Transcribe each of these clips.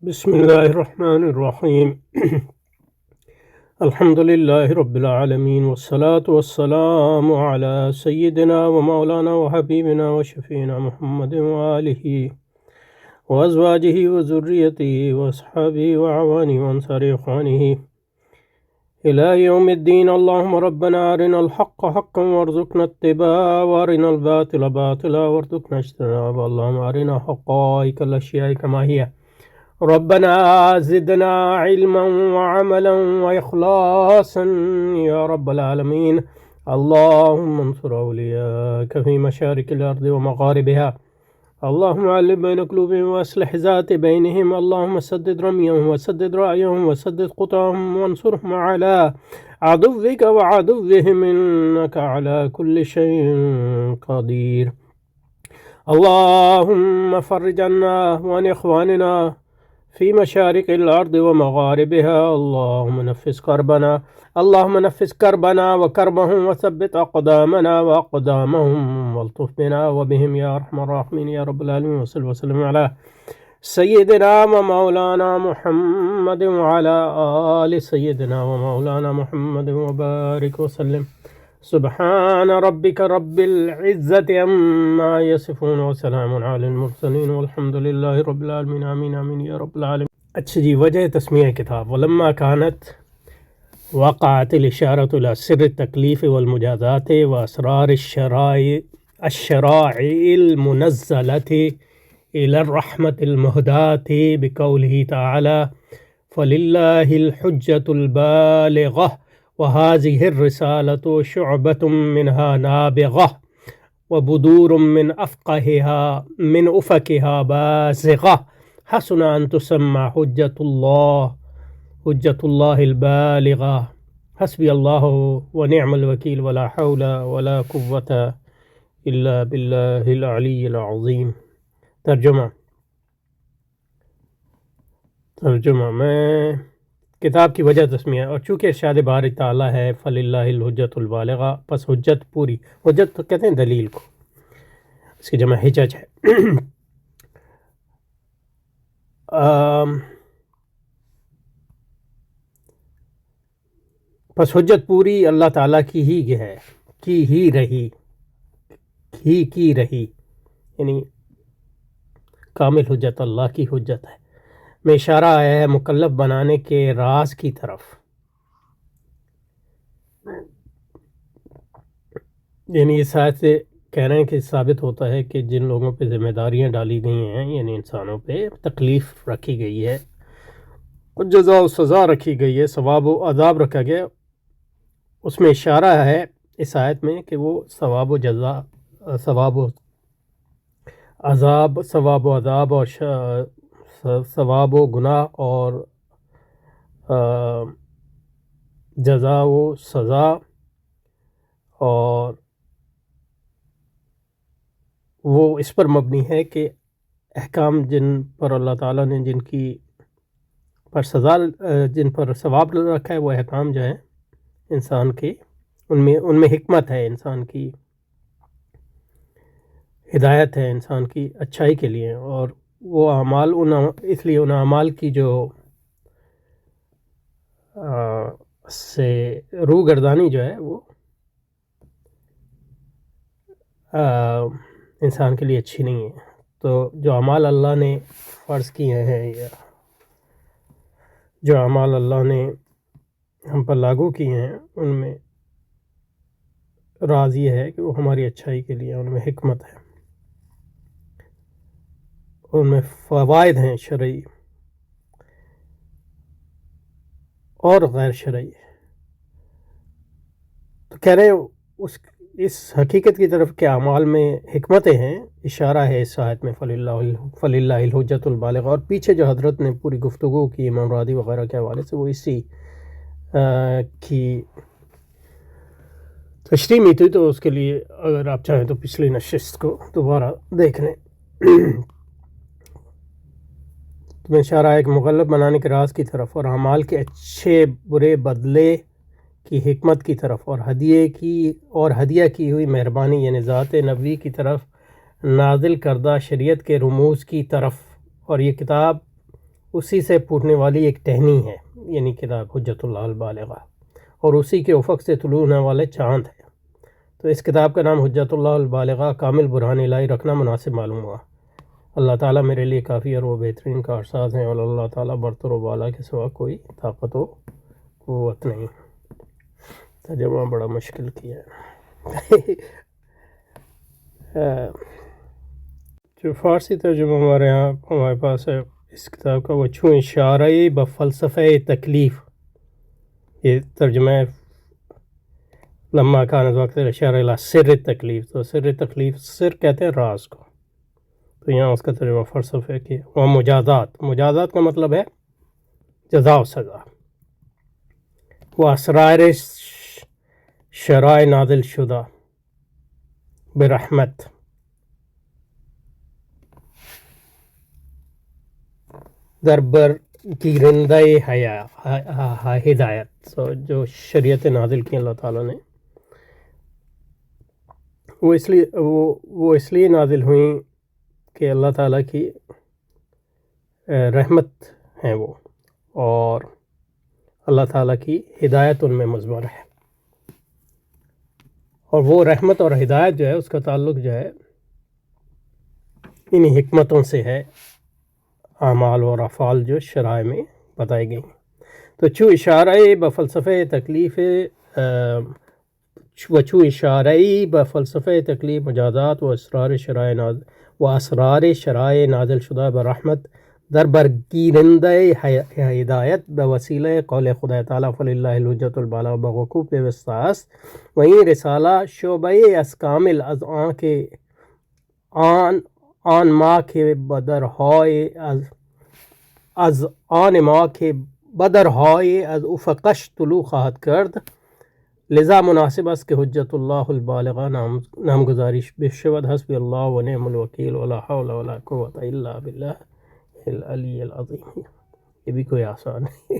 بسم الله الرحمن الرحيم الحمد لله رب العالمين والصلاة والسلام على سيدنا ومولانا وحبيبنا وشفينا محمد وآله وأزواجه وذريته وأصحابه وعوانه وأنصار إخوانه إلى يوم الدين. اللهم ربنا أرنا الحق حقا وارزقنا اتباعه وأرنا الباطل باطلا وارزقنا اجتنابه. اللهم أرنا حقائق الأشياء كما هي. ربنا زدنا علما وعملا وإخلاصا يا رب العالمين. اللهم انصر أولياءك في مشارق الأرض ومغاربها. اللهم علم بين قلوبهم وأصلح ذات بينهم. اللهم سدد رميهم وسدد رأيهم وسدد قطعهم وانصرهم على عدوك وعدوهم إنك على كل شيء قدير. اللهم فرج عنا وعن إخواننا في مشارق الأرض ومغاربها. اللهم نفس كربنا وكربهم وثبت أقدامنا وأقدامهم والطف بنا وبهم يا أرحم الراحمين يا رب العالمين. وصل وسلم على سيدنا ومولانا محمد وعلى آل سيدنا ومولانا محمد وبارك وسلم. سبحان ربك رب العزة عما يصفون وسلام على المرسلين والحمد لله رب العالمين. آمین آمین یا رب العالمین. اچھا جی، وجہ تسمیہ کتاب. ولما كانت وقعت الإشارة إلى سر التكليف والمجازات وأسرار الشرائع المنزلة إلى الرحمة المهداة بقوله تعالى فلله الحجة البالغة وهذه الرسالة شعبة منها نابغة وبدور من أفكها بازغة حسن أن تسمى حجة الله البالغة. حسبي الله ونعم الوكيل ولا حول ولا قوة إلا بالله العلي العظيم. ترجمہ میں کتاب کی وجہ تسمیہ. اور چونکہ ارشاد باری تعالیٰ ہے فللہ الحجت البالغہ، پس حجت پوری. حجت تو کہتے ہیں دلیل کو، اس کی جمع حجج ہے. پس حجت پوری اللہ تعالیٰ کی ہی ہے، کی رہی یعنی کامل حجت اللہ کی حجت ہے. میں اشارہ آیا ہے مکلف بنانے کے راز کی طرف. یعنی اس آیت سے کہہ رہے ہیں کہ ثابت ہوتا ہے کہ جن لوگوں پہ ذمہ داریاں ڈالی گئی ہیں، یعنی انسانوں پہ تکلیف رکھی گئی ہے، جزا و سزا رکھی گئی ہے، ثواب و عذاب رکھا گیا، اس میں اشارہ ہے اس آیت میں کہ وہ ثواب و عذاب اور ثواب و گناہ اور جزا و سزا اور وہ اس پر مبنی ہے کہ احکام جن پر اللہ تعالیٰ نے جن پر ثواب رکھا ہے، وہ احکام جو ہیں انسان کے ان میں حکمت ہے، انسان کی ہدایت ہے، انسان کی اچھائی کے لیے. اور وہ اعمال اس لیے ان اعمال کی جو سے روگردانی جو ہے وہ انسان کے لیے اچھی نہیں ہے. تو جو اعمال اللہ نے فرض کیے ہیں یا جو اعمال اللہ نے ہم پر لاگو کیے ہیں، ان میں راز یہ ہے کہ وہ ہماری اچھائی کے لیے، ان میں حکمت ہے، ان میں فوائد ہیں شرعی اور غیر شرعی. تو کہہ رہے ہیں اس حقیقت کی طرف کہ اعمال میں حکمتیں ہیں، اشارہ ہے اس آیت میں فللہ الحجت البالغہ. اور پیچھے جو حضرت نے پوری گفتگو کی امام راضی وغیرہ کے حوالے سے، وہ اسی کی تشریح میں تھی، تو اس کے لیے اگر آپ چاہیں تو پچھلی نشست کو دوبارہ دیکھ لیں. تو میں اشارہ ہے کہ مغلب بنانے کے راز کی طرف اور اعمال کے اچھے برے بدلے کی حکمت کی طرف اور ہدیہ کی ہوئی مہربانی یعنی ذات نبوی کی طرف نازل کردہ شریعت کے رموز کی طرف. اور یہ کتاب اسی سے پھوٹنے والی ایک ٹہنی ہے، یعنی کتاب حجت اللہ البالغہ، اور اسی کے افق سے طلوع ہونے والے چاند ہے۔ تو اس کتاب کا نام حجت اللہ البالغہ کامل برہان الہی رکھنا مناسب معلوم ہوا۔ اللہ تعالیٰ میرے لیے کافی اور وہ بہترین کارساز ہیں، اور اللہ تعالیٰ برتر و بالا کے سوا کوئی طاقت و قوت نہیں۔ ترجمہ بڑا مشکل کیا ہے۔ جو فارسی ترجمہ ہمارے پاس ہے اس کتاب کا، وہ چوں اشارہ بفلسفہ تکلیف، یہ ترجمہ ہے لما کان وقت اشارہ الی سر تکلیف۔ تو سر تکلیف، سر کہتے ہیں راز کو، تو یہاں اس کا ترجمہ فلسفہ کیا۔ وہ مجازات، مجازات کا مطلب ہے جزا و سزا۔ وہ اسرار شرائع نازل شدہ برحمت، دربر گیرندہ ہدایت، جو شریعت نازل کی اللہ تعالیٰ نے، وہ اس لیے نازل ہوئیں کہ اللہ تعالیٰ کی رحمت ہیں وہ، اور اللہ تعالیٰ کی ہدایت ان میں مضمر ہے، اور وہ رحمت اور ہدایت جو ہے اس کا تعلق جو ہے انہی حکمتوں سے ہے، اعمال اور افعال جو شرائع میں بتائی گئی۔ تو چو اشارہ بفلسفہ تکلیف وچو اشارہ بفلسفہ تکلیف مجازات و اسرار شرائع نازل شدہ برحمت در برگیرندہ ہدایت بوسیلہ قول خدا تعالیٰ فللہ الحجۃ البالغہ بوقوف وسطاس۔ وہیں رسالہ شعبہ اسکام از آن ما کے بدرهای از آن ما کے بدرهای از افقش طلوع خواهد کرد، لذا مناسب است کہ حجت اللہ البالغہ نامگذاری بشود حسبی اللہ و نعم الوکیل ولا حول ولا قوة الا باللہ العلی العظیم۔ یہ بھی کوئی آسان ہے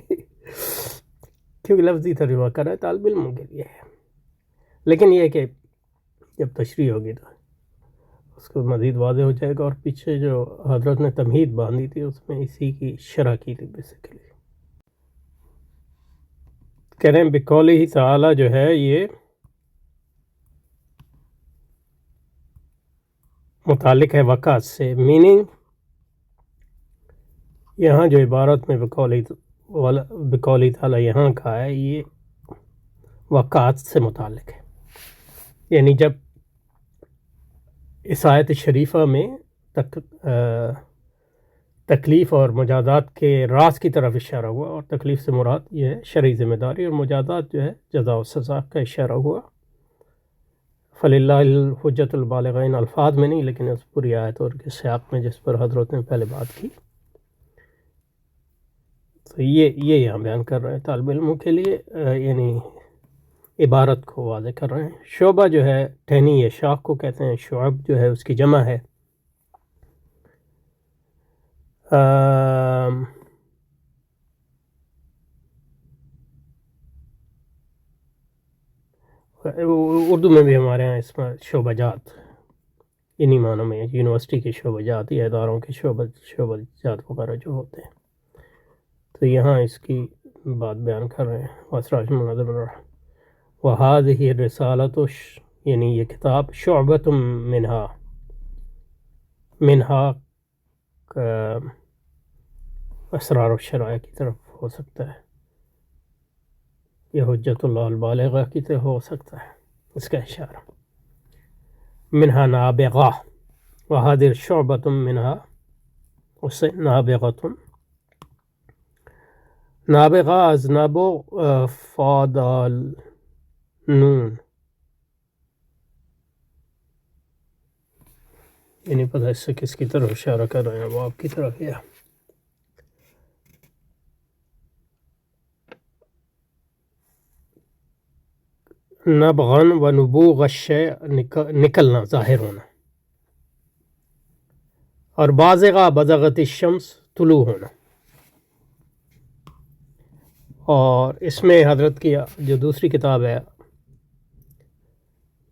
کیونکہ لفظی ترجمہ کر رہا ہے طالب علموں کے لیے ہے، لیکن یہ کہ جب تشریح ہوگی تو اس کو مزید واضح ہو جائے گا۔ اور پیچھے جو حضرت نے تمہید باندھی تھی اس میں اسی کی شرح کی تھی بیسیکلی۔ کہہ رہے ہیں بقولہ تعالیٰ جو ہے یہ متعلق ہے وقعت سے، میننگ یہاں جو عبارت میں بقولہ تعالیٰ یہاں کا ہے یہ وقعت سے متعلق ہے، یعنی جب اس آیت شریفہ میں تکلیف اور مجازات کے راز کی طرف اشارہ ہوا، اور تکلیف سے مراد یہ ہے شرعی ذمہ داری، اور مجازات جو ہے جزا و سزا کا اشارہ ہوا۔ فللہ الحجۃ البالغہ ان الفاظ میں نہیں، لیکن اس پوری آیت اور کے سیاق میں جس پر حضرت نے پہلے بات کی، تو یہ یہاں بیان کر رہے ہیں طالب علموں کے لیے، یعنی عبارت کو واضح کر رہے ہیں۔ شعبہ جو ہے ٹہنی یا شاخ کو کہتے ہیں، شعب جو ہے اس کی جمع ہے۔ اردو میں بھی ہمارے ہاں اس میں شعبہ جات انہی معنوں میں، یونیورسٹی کے شعبہ جات یا اداروں کے شعبہ جات وغیرہ جو ہوتے ہیں، تو یہاں اس کی بات بیان کر رہے ہیں۔ واسراج منظم الرحمن وہذہ الرسالۃ، یعنی یہ کتاب شعبۃ منہا اسرار و شرائع کی طرف ہو سکتا ہے، یہ حجت اللہ البالغہ کی طرف ہو سکتا ہے، اس کا اشارہ منہا نابغہ، وہذہ شعبۃ منہا، اس سے نابغۃ، نابغہ از نبو فادال نون، یعنی پتہ اس سے کس کی طرف اشارہ کر رہے ہیں، وہ آپ کی طرف ہے۔ نبغن و نبوغ الشیء، نکلنا، ظاہر ہونا، اور بازغہ بزغت الشمس، طلوع ہونا۔ اور اس میں حضرت کی جو دوسری کتاب ہے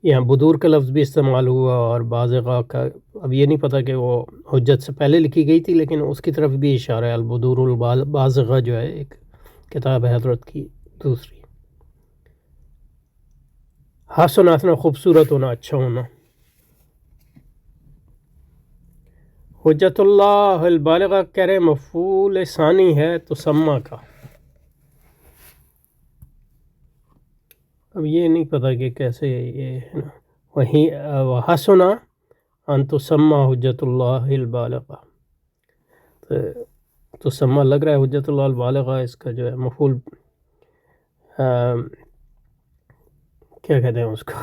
یہاں بدور کا لفظ بھی استعمال ہوا، اور بازغہ کا اب یہ نہیں پتہ کہ وہ حجت سے پہلے لکھی گئی تھی، لیکن اس کی طرف بھی اشارہ ہے۔ البدور البازغہ جو ہے ایک کتاب ہے حضرت کی دوسری۔ حسن اتنا خوبصورت ہونا، اچھا ہونا۔ حجت اللہ البالغہ کہہ رہے مفعول ثانی ہے تسمہ کا۔ اب یہ نہیں پتہ کہ کیسے یہ ہے نا، وہیں وحسن ان تسمى حجت اللہ البالغہ، تسمى لگ رہا ہے حجت اللہ البالغہ، اس کا جو ہے مفعول کیا کہتے ہیں اس کو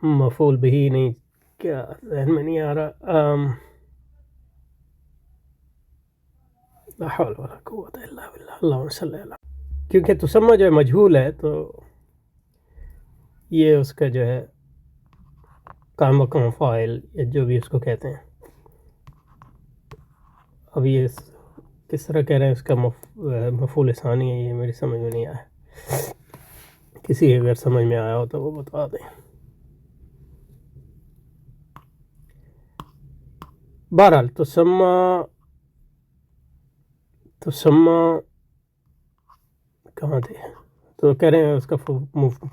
مفعول بھی نہیں، کیا ذہن میں نہیں آ رہا، لا حول ولا قوت الا باللہ، اللہم صلی اللہ، کیونکہ تسمہ جو ہے مجہول ہے تو یہ اس کا جو ہے کام مقام فاعل یا جو بھی اس کو کہتے ہیں۔ اب یہ کس طرح کہہ رہے ہیں اس کا مفعول ثانی ہے، یہ میری سمجھ میں نہیں آیا، کسی اگر سمجھ میں آیا ہو تو وہ بتا دیں۔ بہرحال تسمہ کہاں تھے، تو کہہ رہے ہیں اس کا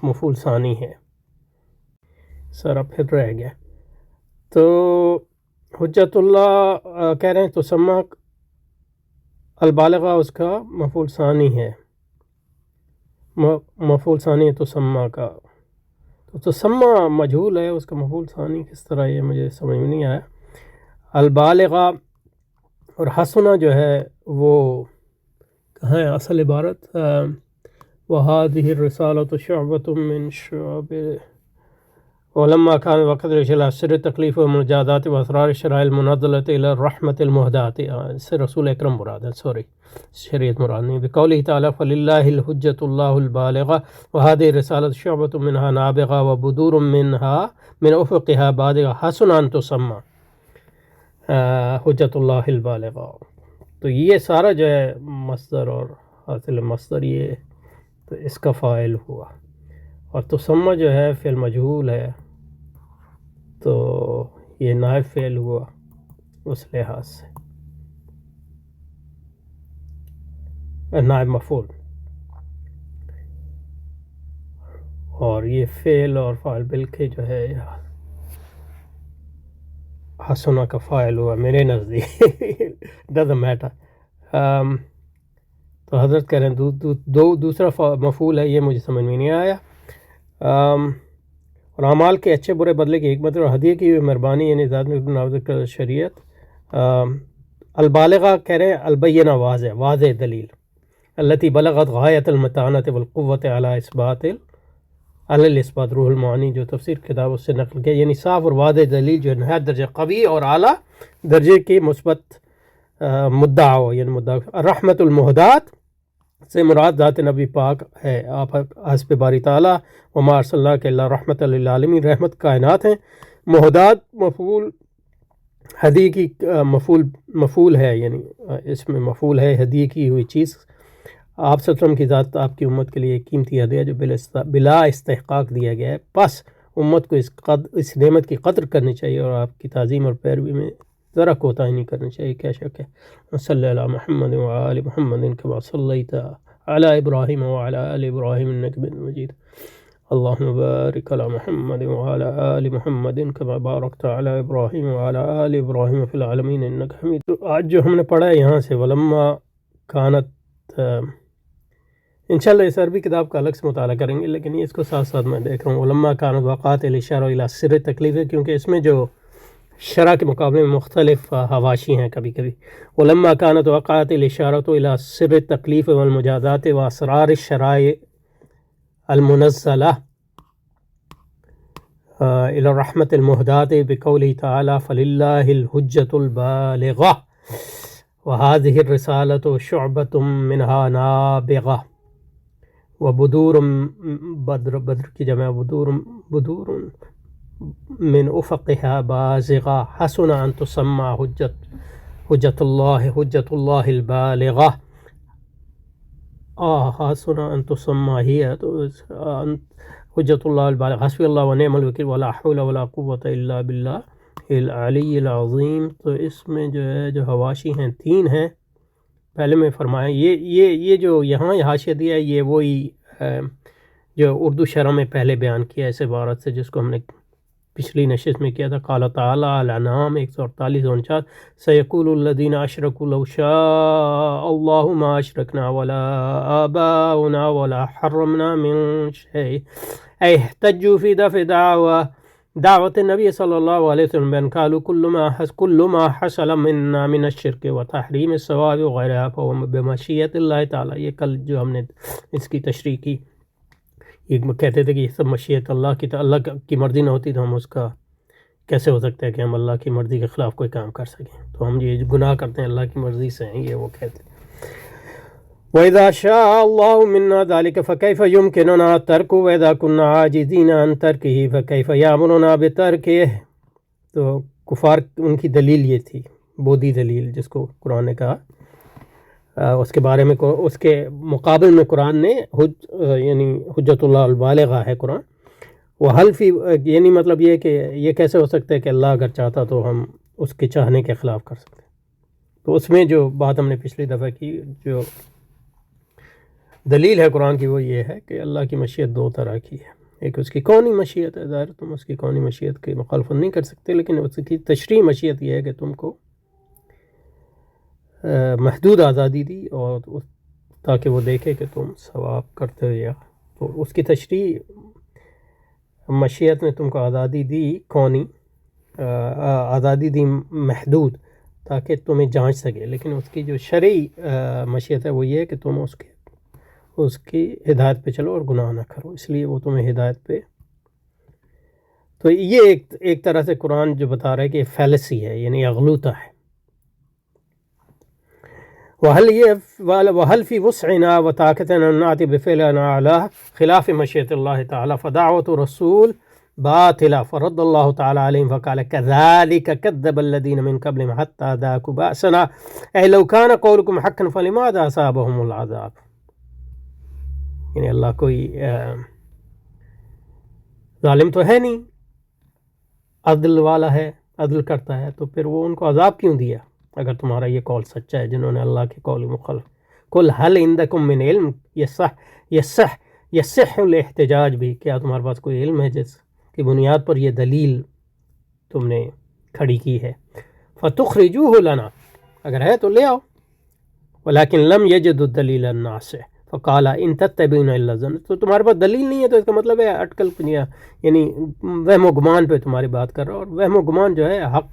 مفعول ثانی ہے، سارا پھر رہ گیا۔ تو حجت اللہ کہہ رہے ہیں تسمہ البالغہ اس کا مفعول ثانی ہے، مفعول ثانی ہے تسمہ کا، تو تسمہ مجہول ہے، اس کا مفعول ثانی کس طرح، یہ مجھے سمجھ میں نہیں آیا۔ البالغہ اور حسنہ جو ہے وہ کہاں ہے اصل عبارت، وَهَذِهِ الرِّسَالَةُ شُعْبَةٌ مِّن شُعَبِ وَلَمَّا كَانَ وَقْتُ الْإِلَى سِرِّ التَّكْلِيفِ وَالْمُنَاجَاتِ وَأَسْرَارِ الشَّرَائِعِ الْمُنَزَّلَةِ إِلَى الرَّحْمَةِ الْمُهْدَاةِ، اس سے رسول اکرم مراد ہے، شریعت مراد نہیں۔ بقوله تعالیٰ فَلِلَّهِ الْحُجَّةُ اللَّهُ الْبَالِغَةُ وَهَذِهِ الرِّسَالَةُ شُعْبَةٌ مِّنْهَا نَابِغَةٌ وَبُدُورٌ مِّنْهَا مِنْ أُفُقِهَا بَادِغَةٌ حَسُنَ أَن تُسَمَّى حجت اللہ البالغہ۔ تو یہ سارا جو ہے مصدر اور حاصل مصدر، یہ تو اس کا فاعل ہوا، اور تسمہ جو ہے فعل مجہول ہے تو یہ نائب فعل ہوا اس لحاظ سے، نائب مفعول، اور یہ فعل اور فاعل بلکہ جو ہے حسنہ کا فاعل ہوا میرے نزدیک ڈزنٹ میٹر۔ تو حضرت کہہ رہے ہیں دوسرا مفعول ہے، یہ مجھے سمجھ میں نہیں آیا۔ اور اعمال کے اچھے برے بدلے کی حکمت اور ہدیے کی مہربانی، یعنی ذات میں نافذ شریعت۔ البالغہ کہہ رہے ہیں البینہ، واضح دلیل، التی بلغت غایت المتانت والقوت علی اثبات الاثبات، روح المعانی جو تفسیر کتاب اس سے نقل کیا، یعنی صاف اور واضح دلیل جو نہایت درجہ قوی اور اعلیٰ درجے کی مثبت مدعا ہو، یعنی مدعا۔ رحمت المہدات سے مراد ذات نبی پاک ہے، آپ حسب باری تعالیٰ وما ارسلناک الا رحمت للعالمین، رحمت کائنات ہیں۔ مہدات مفعول، ہدیے کی مفعول ہے، یعنی اس میں مفعول ہے ہدیے کی ہوئی چیز۔ آپ صلی اللہ علیہ وسلم کی ذات آپ کی امت کے لیے ایک قیمتی ہدیہ جو بلا استحقاق دیا گیا ہے، بس امت کو اس نعمت کی قدر کرنی چاہیے، اور آپ کی تعظیم اور پیروی میں ذرا کوتاہی نہیں کرنی چاہیے، کیا شک ہے۔ صلی علی محمد وعلی محمد کما صلیت علی ابراہیم وعلی آل ابراہیم انک حمید مجید، اللہم بارک علی محمد وعلی آل محمد کما بارکت علی ابراہیم وعلی آل ابراہیم فی العالمین انک حمید۔ تو آج جو ہم نے پڑھا ہے یہاں سے ولما کانت، انشاءاللہ اس عربی کتاب کا الگ سے مطالعہ کریں گے، لیکن اس کو ساتھ ساتھ میں دیکھ رہا ہوں۔ علماء کانت وقعت الاشارہ الی سر تکلیف ہے، کیونکہ اس میں جو شرح کے مقابلے میں مختلف حواشی ہیں کبھی کبھی۔ علماء کانت وقعت الاشارہ الی سر تکلیف والمجازات واسرار الشرائع المنزلہ الی الرحمۃ المہدات بقولہ تعالی فللہ الحجۃ البالغہ وہذہ الرسالۃ شعبۃ منہا نابغہ وبدور بدر کی جمع بدور من افقها بازغہ حسن ان تسمى حجت اللہ البالغہ۔ حسنا ان تسمى هي تو حجت اللہ البالغ حسبی اللہ ونعم الوکیل ولا حول ولا قوة الا باللہ العلی العظیم. تو اس میں جو ہے جو حواشی ہیں 3 ہیں. پہلے میں فرمایا یہ جو یہاں حاشیہ دیا ہے یہ وہی جو اردو شرح میں پہلے بیان کیا اس عبارت سے جس کو ہم نے پچھلی نشست میں کیا تھا. قال تعالی الانعام 148-49 سیقول الذین اشرکوا لو شاء اللہ ما اشرکنا ولا آباؤنا ولا حرمنا من شیء احتجوا فی دفع دعوت النبی صلی اللہ علیہ وسلم بان قالوا كل ما حصل منا من الشرک وتحریم الثواب وغیرہ فهو بمشیۃ اللہ تعالی. یہ کل جو ہم نے اس کی تشریح کی یہ کہتے تھے کہ یہ سب مشیت اللہ کی، تو اللہ کی مرضی نہ ہوتی تو ہم اس کا کیسے ہو سکتا ہے کہ ہم اللہ کی مرضی کے خلاف کوئی کام کر سکیں. تو ہم یہ گناہ کرتے ہیں اللہ کی مرضی سے ہیں، یہ وہ کہتے ہیں. وَإِذَا شَاءَ اللَّهُ مِنَّا ذَلِكَ فَكَيْفَ يُمْكِنُنَا التَّرْكُ وَإِذَا كُنَّا عَاجِزِينَ عَنْ تَرْكِهِ فَكَيْفَ يَأْمُرُنَا بِتَرْكِهِ. تو کفار ان کی دلیل یہ تھی، بودھی دلیل جس کو قرآن نے کہا. اس کے بارے میں اس کے مقابل میں قرآن نے یعنی حجت اللہ البالغہ ہے قرآن. وہ حلفی یعنی مطلب یہ کہ یہ کیسے ہو سکتا ہے کہ اللہ اگر چاہتا تو ہم اس کے چاہنے کے خلاف کر سکتے. تو اس میں جو بات ہم نے پچھلی دفعہ کی جو دلیل ہے قرآن کی وہ یہ ہے کہ اللہ کی مشیت 2 طرح کی ہے. ایک اس کی کونی مشیت ہے، ظاہر تم اس کی کونی مشیت کی مخالفت نہیں کر سکتے، لیکن اس کی تشریعی مشیت یہ ہے کہ تم کو محدود آزادی دی اور تاکہ وہ دیکھے کہ تم ثواب کرتے ہو. یا تو اس کی تشریح مشیت نے تم کو آزادی دی، کونی آزادی دی محدود تاکہ تمہیں جانچ سکے. لیکن اس کی جو شرعی مشیت ہے وہ یہ ہے کہ تم اس کی ہدایت پہ چلو اور گناہ نہ کرو، اس لیے وہ تمہیں ہدایت پہ. تو یہ ایک طرح سے قرآن جو بتا رہا ہے کہ یہ فیلسی ہے، یعنی اغلوطہ ہے. وَهَلْ فِي وُسْعِنَا وَطَاقَتِنَا أَن نَّأْتِيَ بِفِعْلِنَا عَلَىٰ خِلَافِ مَشِيَّةِ اللَّهِ تَعَالَىٰ فَدَعْوَةُ الرَّسُولِ باطلة فرد الله تعالى عليهم فقال كذلك كذب الذين من قبلهم حتى ذاقوا بأسنا أي لو كان قولكم حقا فلماذا أصابهم العذاب. یعنی اللہ کوئی ظالم تو ہے نہیں، عدل والا ہے، عدل کرتا ہے، تو پھر وہ ان کو عذاب کیوں دیا اگر تمہارا یہ قول سچا ہے جنہوں نے اللہ کے قول مخالف. قل هل عندكم من علم يصح الاحتجاج بھی، کیا تمہارے پاس کوئی علم ہے جس کی بنیاد پر یہ دلیل تم نے کھڑی کی ہے. فتخرجوه لنا، اگر ہے تو لے آؤ. ولكن لم يجدوا الدليل الناصع فقال ان تتبعون الا الظن. تو تمہارے پاس دلیل نہیں ہے تو اس کا مطلب ہے اٹکل پنیا، یعنی وہم و گمان پہ تمہاری بات کر رہا ہے، اور وہم و گمان جو ہے حق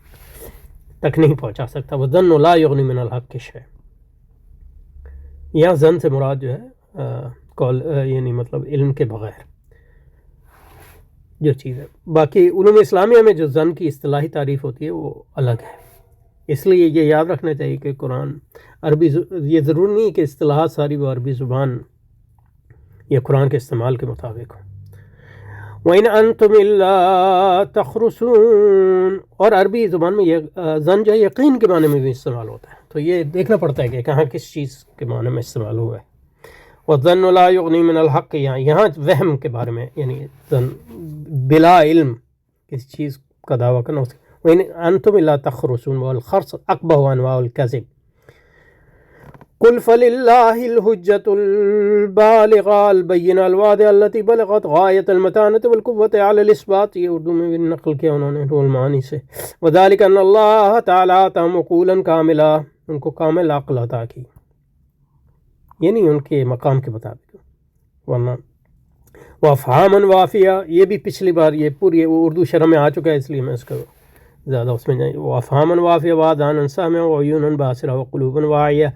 تک نہیں پہنچا سکتا. وَالظَّنُّ لَا يُغْنِي مِنَ الْحَقِّ شَيْئًا. یہاں ظن سے مراد جو ہے یعنی مطلب علم کے بغیر جو چیز ہے. باقی علوم اسلامیہ میں جو ظن کی اصطلاحی تعریف ہوتی ہے وہ الگ ہے. اس لیے یہ یاد رکھنا چاہیے کہ قرآن عربی یہ ضروری نہیں کہ اصطلاحات ساری وہ عربی زبان یا قرآن کے استعمال کے مطابق ہوں. وَإِنْ أَنْتُمْ إِلَّا تَخْرُصُونَ. اور عربی زبان میں یہ ظن جو ہے یقین کے معنی میں بھی استعمال ہوتا ہے، تو یہ دیکھنا پڑتا ہے کہ کہاں کس چیز کے معنی میں استعمال ہوا ہے. وَالظَّنُّ لَا يُغْنِي مِنَ الْحَقِّ، یہاں وہم کے بارے میں یعنی بلا علم کسی چیز کا دعویٰ کرنا. وَإِنْ أَنْتُمْ إِلَّا تَخْرُصُونَ وَالْخَرْصُ أَقْبَحُ أَنْوَاعُ الْكَذِبِ. قل فللہ الحجۃ البالغہ البینہ الواضحہ التي بلغت غایۃ المتانۃ والقوۃ علی الاثبات. یہ اردو میں بھی نقل کیا انہوں نے رول معانی سے. وذلک ان اللہ تعالیٰ آتاہم عقولا کاملہ، ان کو کامل عقل عطا کی، یعنی ان کے مقام کے مطابق. ورنہ وافہاما وافیہ، یہ بھی پچھلی بار یہ پوری اردو شرح میں آ چکا ہے، اس لیے میں اس کو زیادہ اس میں جائیں. وافہاما وافیہ وآذانا سامعہ وعیونا باصرہ وقلوبا واعیہ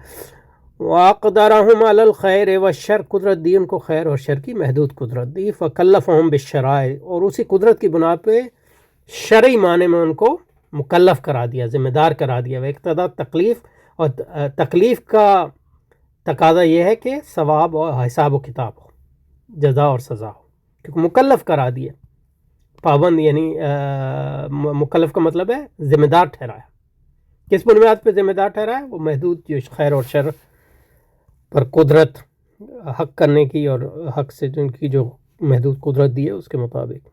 وَأَقْدَرَهُمْ عَلَى الْخَيْرِ وَالشَّرِّ، قدرت دی ان کو خیر اور شر کی محدود قدرت دی. فَكَلَّفَهُمْ بِالشَّرَائِعِ، اور اسی قدرت کی بنا پہ شرعی معنی میں ان کو مکلف کرا دیا، ذمہ دار کرا دیا. اقتضا تکلیف، اور تکلیف کا تقاضا یہ ہے کہ ثواب اور حساب و کتاب ہو، جزا اور سزا ہو، کیونکہ مکلف کرا دیا. پابند یعنی مکلف کا مطلب ہے ذمہ دار ٹھہرایا. کس بنیاد پہ ذمہ دار ٹھہرایا؟ وہ محدود جو خیر اور شر پر قدرت حق کرنے کی اور حق سے جن کی جو محدود قدرت دی ہے اس کے مطابق.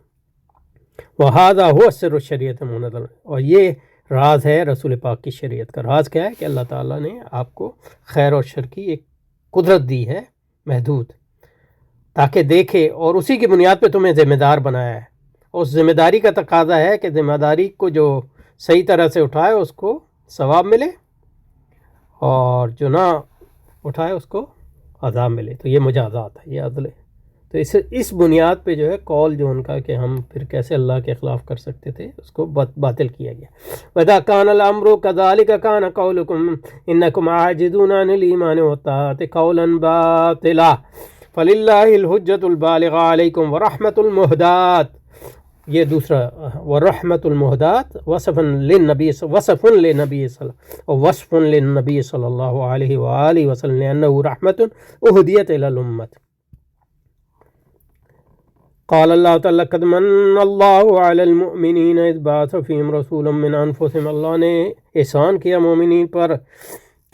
وَهَذَا هُوَ السِّرُّ الشَّرِيعَةِ الْمُنَزَّلَةِ، اور یہ راز ہے رسول پاک کی شریعت کا. راز کیا ہے کہ اللہ تعالیٰ نے آپ کو خیر اور شر کی ایک قدرت دی ہے محدود، تاکہ دیکھے، اور اسی کی بنیاد پہ تمہیں ذمہ دار بنایا ہے. اس ذمہ داری کا تقاضا ہے کہ ذمہ داری کو جو صحیح طرح سے اٹھائے اس کو ثواب ملے، اور جو نہ اٹھائے اس کو عذاب ملے. تو یہ مجازات ہے، یہ عدل ہے. تو اس بنیاد پہ جو ہے قول جو ان کا کہ ہم پھر کیسے اللہ کے خلاف کر سکتے تھے، اس کو باطل کیا گیا. وَإِذَا كَانَ الْأَمْرُ كَذَلِكَ كَانَ قَوْلُكُمْ إِنَّكُمْ عَاجِزُونَ عَنِ الْإِيمَانِ وَالطَّاعَةِ قَوْلًا بَاطِلًا فَلِلَّهِ الْحُجَّةُ الْبَالِغَةُ عَلَيْكُمْ وَرَحْمَةُ الْمُهْدَاةِ. یہ دوسرا وَرَحْمَةُ الْمُهْدَاةِ وصف للنبی صلی اللہ علیہ وآلہ وسلم لأنه رحمة أهديت إلى الأمة. قال اللہ تعالیٰ قد من اللہ علی المؤمنین اذ بعث فیہم رسولا من انفسہم. اللہ نے احسان کیا مومنین پر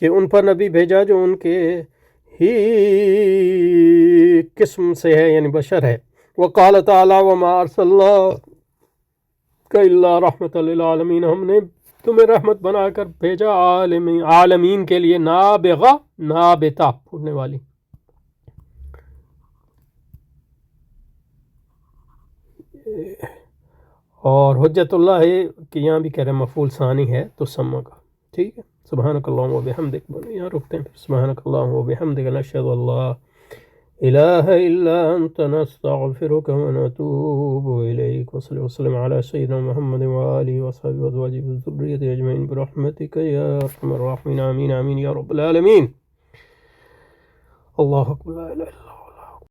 کہ ان پر نبی بھیجا جو ان کے ہی قسم سے ہے، یعنی بشر ہے. وقال تعالیٰ وما ارسلناک الا رحمۃ للعالمین، ہم نے تمہیں رحمت بنا کر بھیجا عالمین کے لیے. نابغہ نابتا پھوٹنے والی. اور حجت اللہ کہ یہاں بھی کہہ رہے ہیں مفعول ثانی ہے تو سما کا. ٹھیک ہے. سبحانک اللہم و بحمدک، یہاں رکتے ہیں. سبحانک اللہم و بحمدک نشہد ان لا الہ الا انت نستغفرک و نتوب الیک. وصلی وسلم علی سیدنا محمد و آلہ و صحبہ و ازواجہ و ذریتہ اجمعین برحمتک یا ارحم الراحمین. آمین آمین یا رب العالمین. اللہ اکبر، لا الہ الا اللہ.